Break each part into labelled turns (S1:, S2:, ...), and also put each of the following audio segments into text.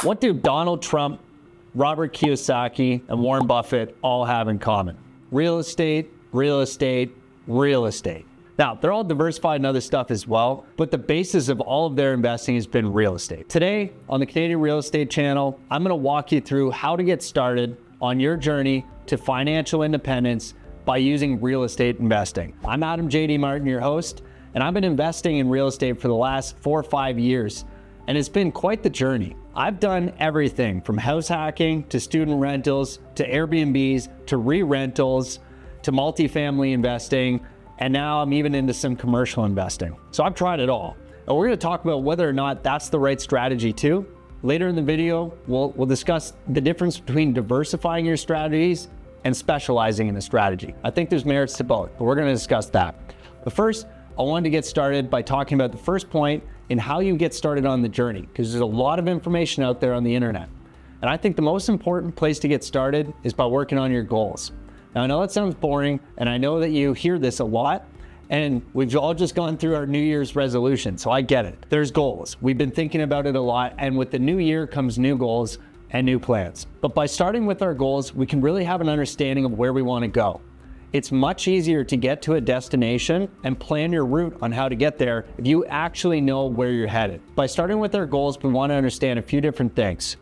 S1: What do Donald Trump, Robert Kiyosaki, and Warren Buffett all have in common? Real estate, real estate, real estate. Now, they're all diversified in other stuff as well, but the basis of all of their investing has been real estate. Today, on the Canadian Real Estate channel, I'm gonna walk you through how to get started on your journey to financial independence by using real estate investing. I'm Adam J.D. Martin, your host, and I've been investing in real estate for the last 4 or 5 years, and it's been quite the journey. I've done everything from house hacking to student rentals to Airbnbs to re-rentals to multifamily investing, and now I'm even into some commercial investing. So I've tried it all. And we're gonna talk about whether or not that's the right strategy too. Later in the video, we'll discuss the difference between diversifying your strategies and specializing in a strategy. I think there's merits to both, but we're gonna discuss that. But first, I wanted to get started by talking about the first point in how you get started on the journey, because there's a lot of information out there on the internet. And I think the most important place to get started is by working on your goals. Now, I know that sounds boring, and I know that you hear this a lot, and we've all just gone through our New Year's resolution, so I get it. There's goals. We've been thinking about it a lot, and with the new year comes new goals and new plans. But by starting with our goals, we can really have an understanding of where we want to go. It's much easier to get to a destination and plan your route on how to get there if you actually know where you're headed. By starting with our goals, we want to understand a few different things.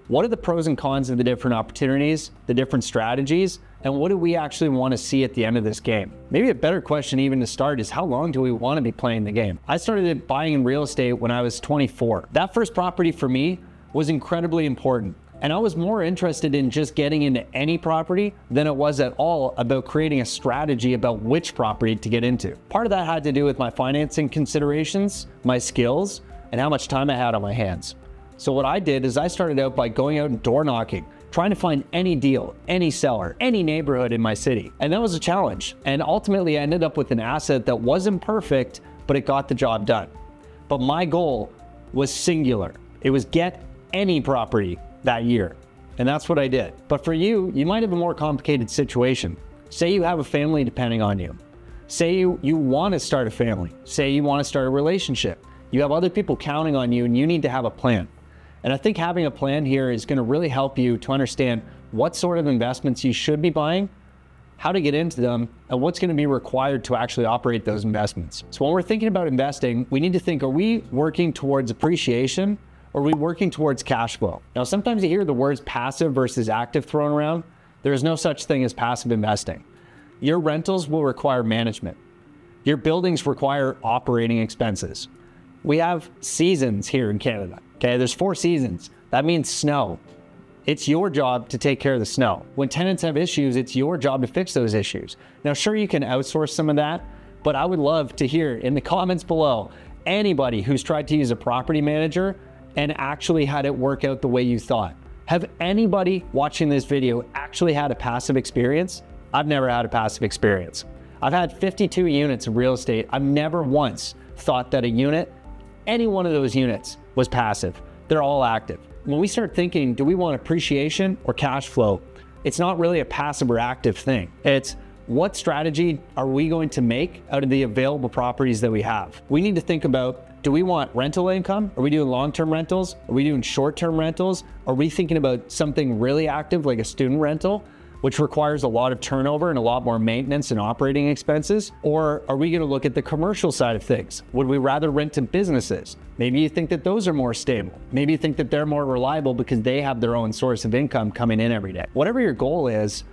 S1: What are the pros and cons of the different opportunities, the different strategies, and what do we actually want to see at the end of this game? Maybe a better question even to start is, how long do we want to be playing the game? I started buying in real estate when I was 24. That first property for me was incredibly important. And I was more interested in just getting into any property than it was at all about creating a strategy about which property to get into. Part of that had to do with my financing considerations, my skills, and how much time I had on my hands. So what I did is I started out by going out and door knocking, trying to find any deal, any seller, any neighborhood in my city. And that was a challenge. And ultimately I ended up with an asset that wasn't perfect, but it got the job done. But my goal was singular. It was get any property that year. And that's what I did. But for you, you might have a more complicated situation. Say you have a family depending on you. Say you want to start a family. Say you want to start a relationship. You have other people counting on you and you need to have a plan. And I think having a plan here is going to really help you to understand what sort of investments you should be buying, how to get into them, and what's going to be required to actually operate those investments. So when we're thinking about investing, we need to think, are we working towards appreciation? Or are we working towards cash flow? Now, sometimes you hear the words passive versus active thrown around. There is no such thing as passive investing. Your rentals will require management. Your buildings require operating expenses. We have seasons here in Canada, okay? There's 4 seasons. That means snow. It's your job to take care of the snow. When tenants have issues, it's your job to fix those issues. Now, sure, you can outsource some of that, but I would love to hear in the comments below anybody who's tried to use a property manager and actually had it work out the way you thought. Have anybody watching this video actually had a passive experience? I've never had a passive experience. I've had 52 units of real estate. I've never once thought that a unit, any one of those units, was passive. They're all active. When we start thinking, do we want appreciation or cash flow? It's not really a passive or active thing. It's what strategy are we going to make out of the available properties that we have? We need to think about, do we want rental income? Are we doing long-term rentals? Are we doing short-term rentals? Are we thinking about something really active like a student rental, which requires a lot of turnover and a lot more maintenance and operating expenses? Or are we gonna look at the commercial side of things? Would we rather rent to businesses? Maybe you think that those are more stable. Maybe you think that they're more reliable because they have their own source of income coming in every day. Whatever your goal is,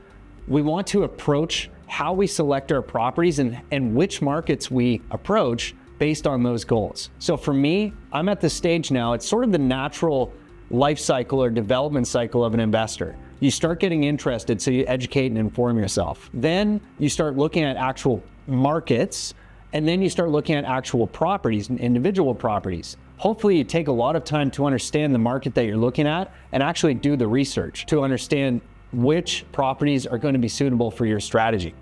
S1: we want to approach how we select our properties and which markets we approach based on those goals. So for me, I'm at the stage now, it's sort of the natural life cycle or development cycle of an investor. You start getting interested, so you educate and inform yourself. Then you start looking at actual markets, and then you start looking at actual properties and individual properties. Hopefully you take a lot of time to understand the market that you're looking at and actually do the research to understand which properties are going to be suitable for your strategy.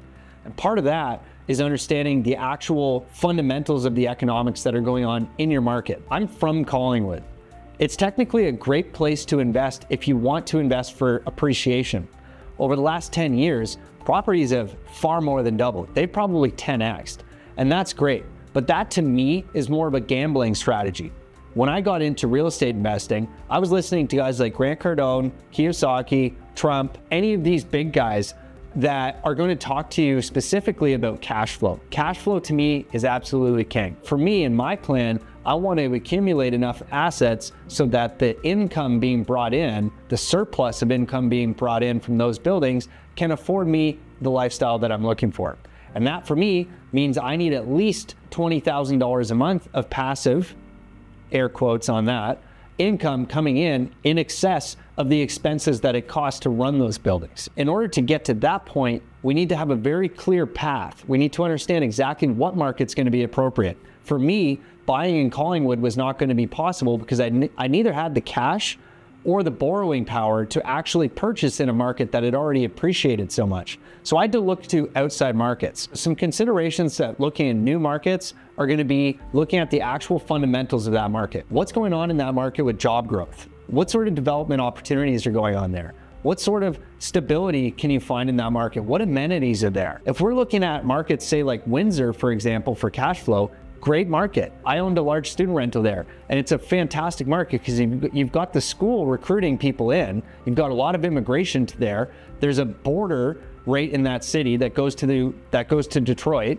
S1: And part of that is understanding the actual fundamentals of the economics that are going on in your market. I'm from Collingwood. It's technically a great place to invest if you want to invest for appreciation. Over the last 10 years, properties have far more than doubled. They've probably 10x'd, and that's great. But that to me is more of a gambling strategy. when I got into real estate investing, I was listening to guys like Grant Cardone, Kiyosaki, Trump, any of these big guys that are going to talk to you specifically about cash flow. Cash flow to me is absolutely king. For me and my plan, I want to accumulate enough assets so that the income being brought in, the surplus of income being brought in from those buildings, can afford me the lifestyle that I'm looking for. And that for me means I need at least $20,000 a month of passive, air quotes on that, income coming in excess of the expenses that it costs to run those buildings. In order to get to that point, we need to have a very clear path. We need to understand exactly what market's going to be appropriate. For me, buying in Collingwood was not going to be possible because I neither had the cash or the borrowing power to actually purchase in a market that had already appreciated so much. So I had to look to outside markets. Some considerations that looking at new markets are going to be looking at the actual fundamentals of that market. What's going on in that market with job growth? What sort of development opportunities are going on there? What sort of stability can you find in that market? What amenities are there? If we're looking at markets, say like Windsor, for example, for cash flow, great market. I owned a large student rental there, and it's a fantastic market because you've got the school recruiting people in. You've got a lot of immigration there. There's a border right in that city that goes to Detroit,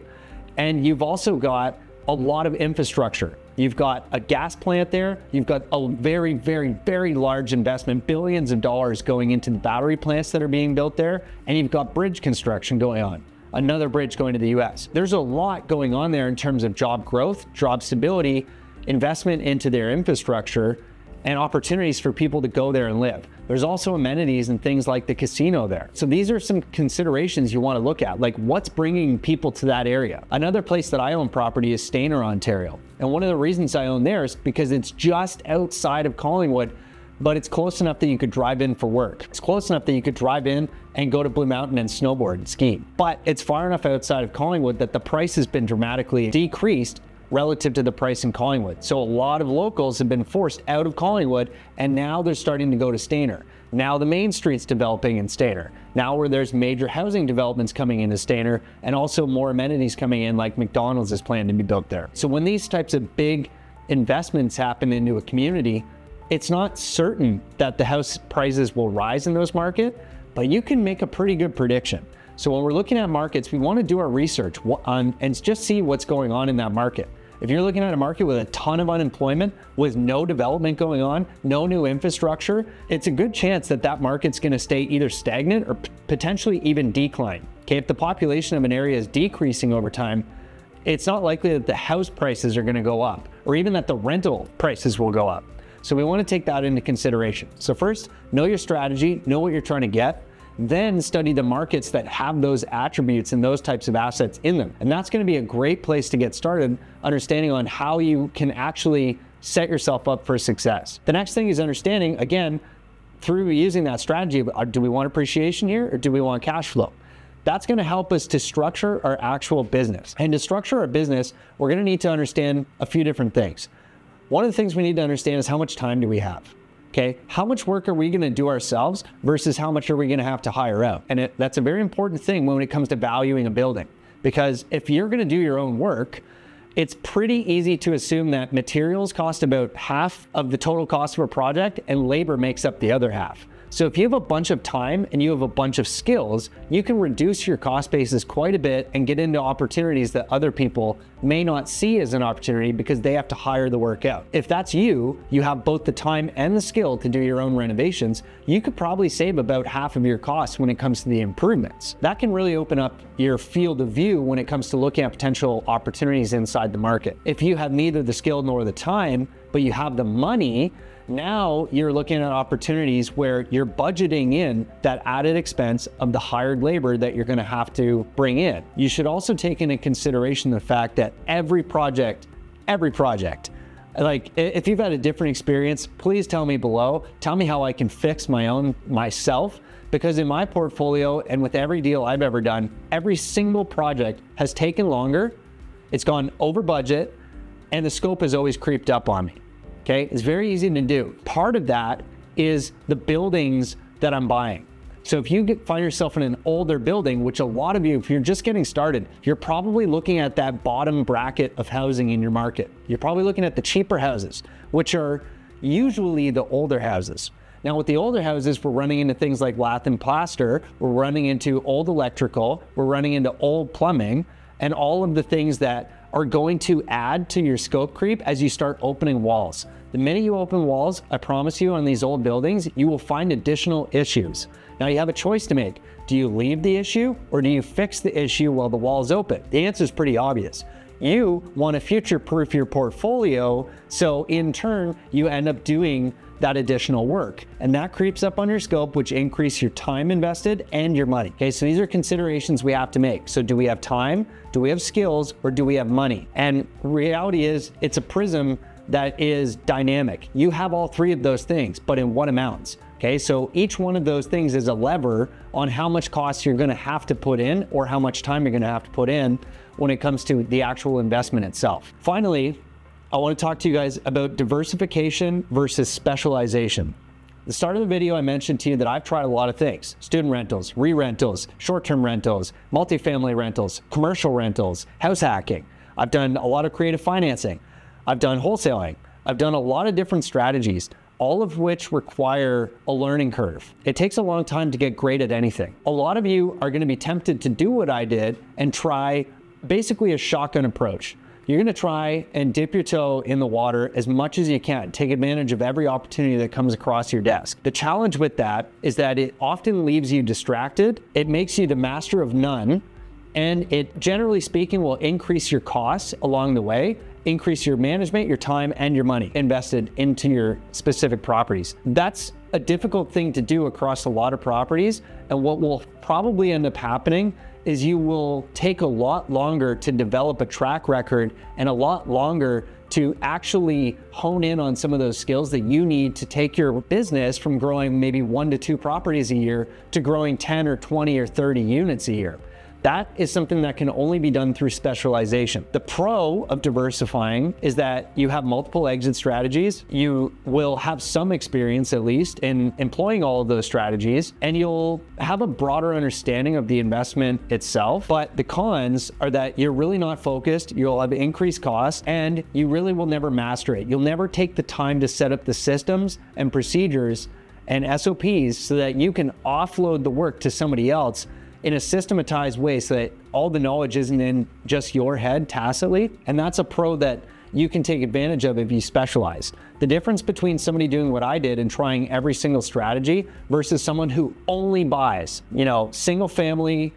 S1: and you've also got a lot of infrastructure. You've got a gas plant there. You've got a very, very, very large investment, billions of dollars going into the battery plants that are being built there, and you've got bridge construction going on. Another bridge going to the US. There's a lot going on there in terms of job growth, job stability, investment into their infrastructure, and opportunities for people to go there and live. There's also amenities and things like the casino there. So these are some considerations you want to look at, like what's bringing people to that area. Another place that I own property is Stayner, Ontario. And one of the reasons I own there is because it's just outside of Collingwood, but it's close enough that you could drive in for work. It's close enough that you could drive in and go to Blue Mountain and snowboard and ski. But it's far enough outside of Collingwood that the price has been dramatically decreased relative to the price in Collingwood. So a lot of locals have been forced out of Collingwood, and now they're starting to go to Stayner. Now the main street's developing in Stayner. Now where there's major housing developments coming into Stayner, and also more amenities coming in, like McDonald's is planned to be built there. So when these types of big investments happen into a community, it's not certain that the house prices will rise in those markets, but you can make a pretty good prediction. So when we're looking at markets, we want to do our research and just see what's going on in that market. If you're looking at a market with a ton of unemployment, with no development going on, no new infrastructure, it's a good chance that that market's going to stay either stagnant or potentially even decline. Okay, if the population of an area is decreasing over time, it's not likely that the house prices are going to go up, or even that the rental prices will go up. So we want to take that into consideration. So first, know your strategy, know what you're trying to get, then study the markets that have those attributes and those types of assets in them. And that's going to be a great place to get started, understanding on how you can actually set yourself up for success. The next thing is understanding, again, through using that strategy, do we want appreciation here or do we want cash flow? That's going to help us to structure our actual business. And to structure our business, we're going to need to understand a few different things. One of the things we need to understand is how much time do we have? Okay, how much work are we going to do ourselves versus how much are we going to have to hire out? And that's a very important thing when it comes to valuing a building, because if you're going to do your own work, it's pretty easy to assume that materials cost about half of the total cost of a project and labor makes up the other half. So if you have a bunch of time and you have a bunch of skills, you can reduce your cost basis quite a bit and get into opportunities that other people may not see as an opportunity because they have to hire the work out. If that's you have both the time and the skill to do your own renovations, you could probably save about half of your costs when it comes to the improvements. That can really open up your field of view when it comes to looking at potential opportunities inside the market. If you have neither the skill nor the time, but you have the money, now you're looking at opportunities where you're budgeting in that added expense of the hired labor that you're going to have to bring in. You should also take into consideration the fact that every project, like if you've had a different experience, please tell me below. Tell me how I can fix myself, because in my portfolio and with every deal I've ever done, every single project has taken longer, it's gone over budget, and the scope has always creeped up on me. Okay, it's very easy to do. Part of that is the buildings that I'm buying. So if you find yourself in an older building, which a lot of you, if you're just getting started, you're probably looking at that bottom bracket of housing in your market. You're probably looking at the cheaper houses, which are usually the older houses. Now with the older houses, we're running into things like lath and plaster, we're running into old electrical, we're running into old plumbing, and all of the things that are going to add to your scope creep as you start opening walls. The minute you open walls, I promise you, on these old buildings, you will find additional issues. Now you have a choice to make. Do you leave the issue or do you fix the issue while the wall is open? The answer is pretty obvious. You want to future-proof your portfolio, so in turn, you end up doing that additional work. And that creeps up on your scope, which increase your time invested and your money. Okay, so these are considerations we have to make. So do we have time, do we have skills, or do we have money? And reality is, it's a prism that is dynamic. You have all three of those things, but in what amounts? Okay, so each one of those things is a lever on how much cost you're gonna have to put in or how much time you're gonna have to put in when it comes to the actual investment itself. Finally, I want to talk to you guys about diversification versus specialization. At the start of the video, I mentioned to you that I've tried a lot of things: student rentals, re-rentals, short-term rentals, multifamily rentals, commercial rentals, house hacking. I've done a lot of creative financing. I've done wholesaling. I've done a lot of different strategies, all of which require a learning curve. It takes a long time to get great at anything. A lot of you are going to be tempted to do what I did and try basically a shotgun approach. You're going to try and dip your toe in the water as much as you can. Take advantage of every opportunity that comes across your desk. The challenge with that is that it often leaves you distracted. It makes you the master of none. And it, generally speaking, will increase your costs along the way, increase your management, your time, and your money invested into your specific properties. That's a difficult thing to do across a lot of properties. And what will probably end up happening is you will take a lot longer to develop a track record and a lot longer to actually hone in on some of those skills that you need to take your business from growing maybe 1 to 2 properties a year to growing 10 or 20 or 30 units a year. That is something that can only be done through specialization. The pro of diversifying is that you have multiple exit strategies. You will have some experience, at least, in employing all of those strategies, and you'll have a broader understanding of the investment itself. But the cons are that you're really not focused, you'll have increased costs, and you really will never master it. You'll never take the time to set up the systems and procedures and SOPs so that you can offload the work to somebody else in a systematized way so that all the knowledge isn't in just your head tacitly. And that's a pro that you can take advantage of if you specialize. The difference between somebody doing what I did and trying every single strategy versus someone who only buys, single family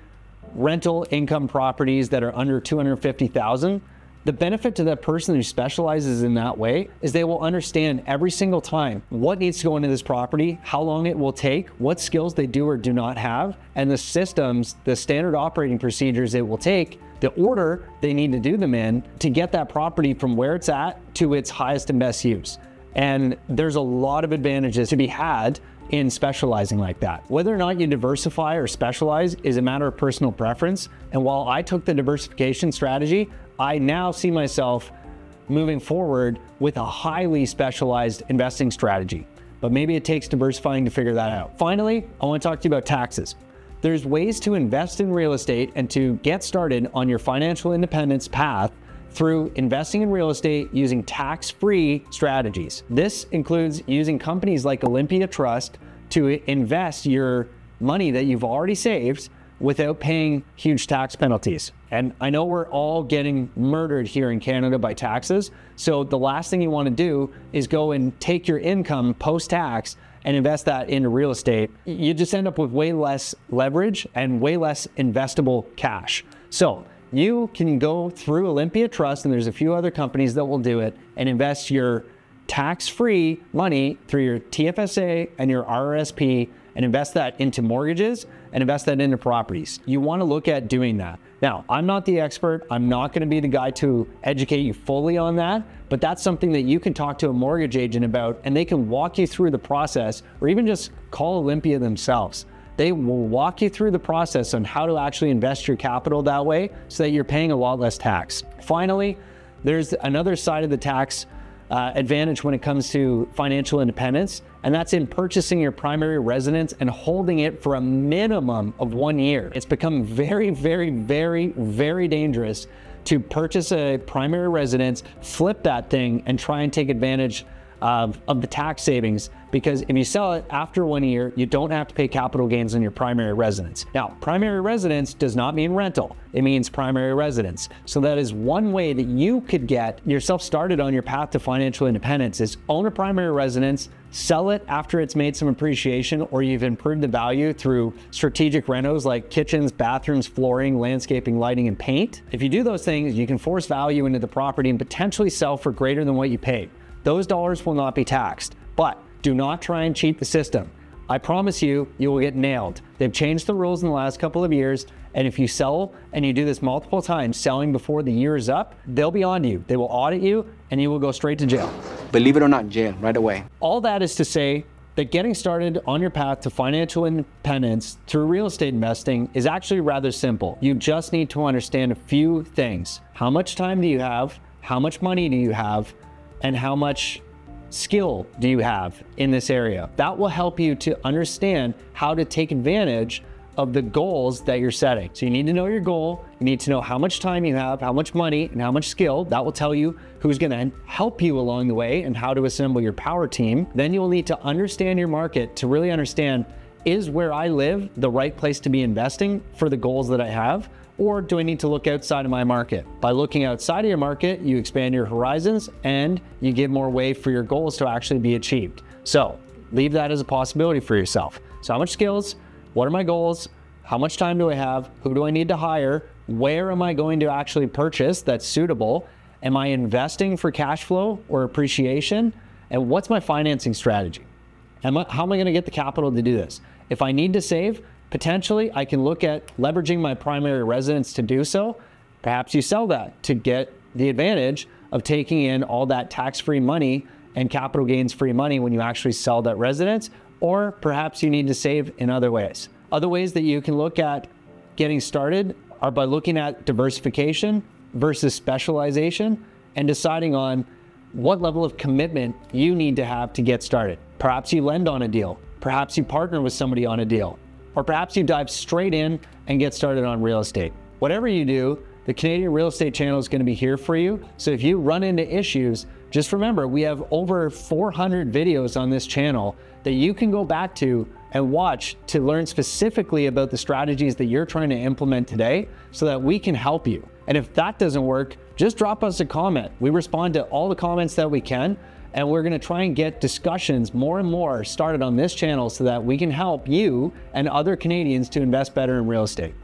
S1: rental income properties that are under 250,000, the benefit to that person who specializes in that way is they will understand every single time what needs to go into this property, how long it will take, what skills they do or do not have, and the systems, the standard operating procedures it will take, the order they need to do them in to get that property from where it's at to its highest and best use. And there's a lot of advantages to be had in specializing like that. Whether or not you diversify or specialize is a matter of personal preference. And while I took the diversification strategy, I now see myself moving forward with a highly specialized investing strategy. But maybe it takes diversifying to figure that out. Finally, I want to talk to you about taxes. There's ways to invest in real estate and to get started on your financial independence path through investing in real estate using tax-free strategies. This includes using companies like Olympia Trust to invest your money that you've already saved without paying huge tax penalties. And I know we're all getting murdered here in Canada by taxes, so the last thing you want to do is go and take your income post-tax and invest that into real estate. You just end up with way less leverage and way less investable cash. So you can go through Olympia Trust, and there's a few other companies that will do it, and invest your tax-free money through your TFSA and your RRSP and invest that into mortgages and invest that into properties. You want to look at doing that. Now, I'm not the expert. I'm not going to be the guy to educate you fully on that, but that's something that you can talk to a mortgage agent about, and they can walk you through the process, or even just call Olympia themselves. They will walk you through the process on how to actually invest your capital that way so that you're paying a lot less tax. Finally, there's another side of the tax advantage when it comes to financial independence, and that's in purchasing your primary residence and holding it for a minimum of 1 year. It's become very, very, very, very dangerous to purchase a primary residence, flip that thing, and try and take advantage of the tax savings, because if you sell it after 1 year, you don't have to pay capital gains on your primary residence. Now, primary residence does not mean rental. It means primary residence. So that is one way that you could get yourself started on your path to financial independence, is own a primary residence, sell it after it's made some appreciation, or you've improved the value through strategic renos like kitchens, bathrooms, flooring, landscaping, lighting, and paint. If you do those things, you can force value into the property and potentially sell for greater than what you paid. Those dollars will not be taxed, but do not try and cheat the system. I promise you, you will get nailed. They've changed the rules in the last couple of years, and if you sell and you do this multiple times, selling before the year is up, they'll be on you. They will audit you, and you will go straight to jail.
S2: Believe it or not, jail right away.
S1: All that is to say that getting started on your path to financial independence through real estate investing is actually rather simple. You just need to understand a few things. How much time do you have? How much money do you have? And how much skill do you have in this area? That will help you to understand how to take advantage of the goals that you're setting. So you need to know your goal, you need to know how much time you have, how much money, and how much skill. That will tell you who's gonna help you along the way and how to assemble your power team. Then you will need to understand your market to really understand, is where I live the right place to be investing for the goals that I have? Or do I need to look outside of my market? By looking outside of your market, you expand your horizons and you give more way for your goals to actually be achieved. So leave that as a possibility for yourself. So how much skills? What are my goals? How much time do I have? Who do I need to hire? Where am I going to actually purchase that's suitable? Am I investing for cash flow or appreciation? And what's my financing strategy? How am I going to get the capital to do this? If I need to save, potentially, I can look at leveraging my primary residence to do so. Perhaps you sell that to get the advantage of taking in all that tax-free money and capital gains-free money when you actually sell that residence, or perhaps you need to save in other ways. Other ways that you can look at getting started are by looking at diversification versus specialization and deciding on what level of commitment you need to have to get started. Perhaps you lend on a deal. Perhaps you partner with somebody on a deal. Or perhaps you dive straight in and get started on real estate. Whatever you do, the Canadian Real Estate Channel is going to be here for you. So if you run into issues, just remember, we have over 400 videos on this channel that you can go back to and watch to learn specifically about the strategies that you're trying to implement today so that we can help you. And if that doesn't work, just drop us a comment. We respond to all the comments that we can, and we're going to try and get discussions more and more started on this channel so that we can help you and other Canadians to invest better in real estate.